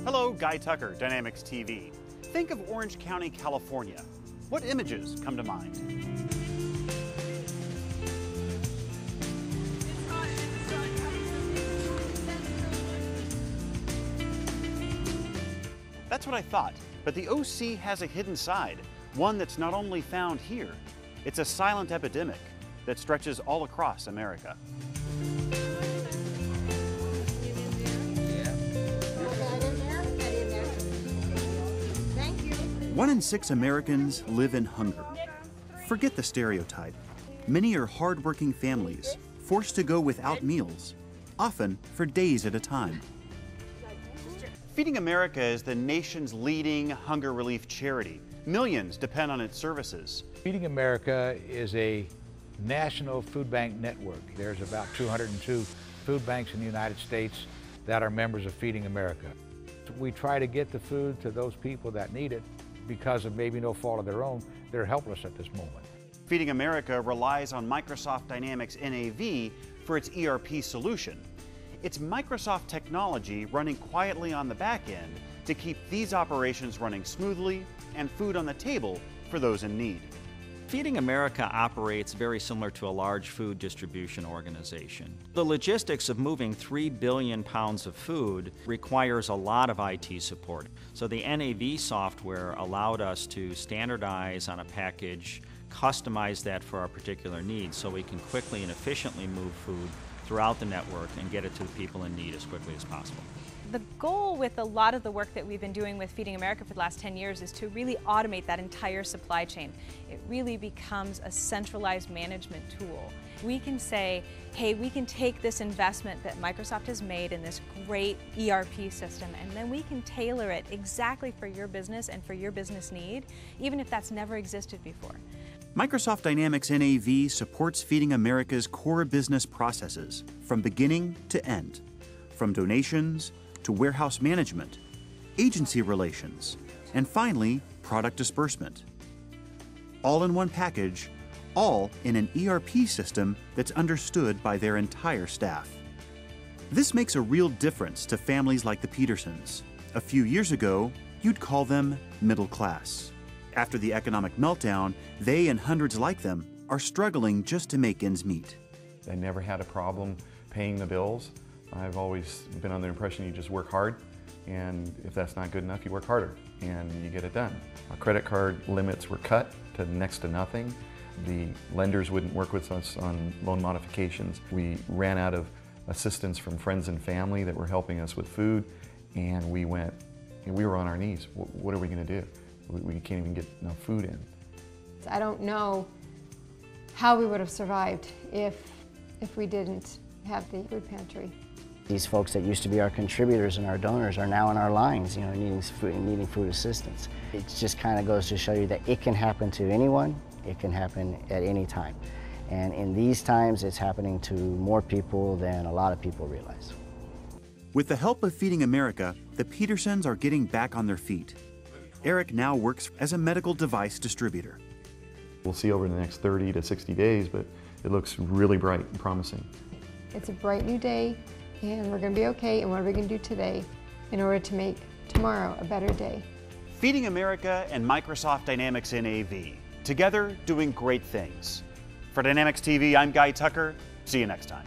Hello, Guy Tucker, Dynamics TV. Think of Orange County, California. What images come to mind? That's what I thought, but the OC has a hidden side, one that's not only found here. It's a silent epidemic that stretches all across America. One in 6 Americans live in hunger. Forget the stereotype. Many are hardworking families, forced to go without meals, often for days at a time. Feeding America is the nation's leading hunger relief charity. Millions depend on its services. Feeding America is a national food bank network. There's about 202 food banks in the United States that are members of Feeding America. We try to get the food to those people that need it. Because of maybe no fault of their own, they're helpless at this moment. Feeding America relies on Microsoft Dynamics NAV for its ERP solution. It's Microsoft technology running quietly on the back end to keep these operations running smoothly and food on the table for those in need. Feeding America operates very similar to a large food distribution organization. The logistics of moving 3 billion pounds of food requires a lot of IT support. So the NAV software allowed us to standardize on a package, customize that for our particular needs so we can quickly and efficiently move food throughout the network and get it to the people in need as quickly as possible. The goal with a lot of the work that we've been doing with Feeding America for the last 10 years is to really automate that entire supply chain. It really becomes a centralized management tool. We can say, hey, we can take this investment that Microsoft has made in this great ERP system, and then we can tailor it exactly for your business and for your business need, even if that's never existed before. Microsoft Dynamics NAV supports Feeding America's core business processes from beginning to end, from donations to warehouse management, agency relations, and finally, product disbursement. All in one package, all in an ERP system that's understood by their entire staff. This makes a real difference to families like the Petersons. A few years ago, you'd call them middle class. After the economic meltdown, they and hundreds like them are struggling just to make ends meet. I never had a problem paying the bills. I've always been under the impression you just work hard, and if that's not good enough, you work harder and you get it done. Our credit card limits were cut to next to nothing. The lenders wouldn't work with us on loan modifications. We ran out of assistance from friends and family that were helping us with food, and we were on our knees. What are we going to do? We can't even get enough food in. I don't know how we would have survived if we didn't have the food pantry. These folks that used to be our contributors and our donors are now in our lines, needing food assistance. It just kind of goes to show you that it can happen to anyone, it can happen at any time. And in these times, it's happening to more people than a lot of people realize. With the help of Feeding America, the Petersons are getting back on their feet. Eric now works as a medical device distributor. We'll see over the next 30 to 60 days, but it looks really bright and promising. It's a bright new day, and we're going to be okay, and what are we going to do today in order to make tomorrow a better day? Feeding America and Microsoft Dynamics NAV, together doing great things. For Dynamics TV, I'm Guy Tucker. See you next time.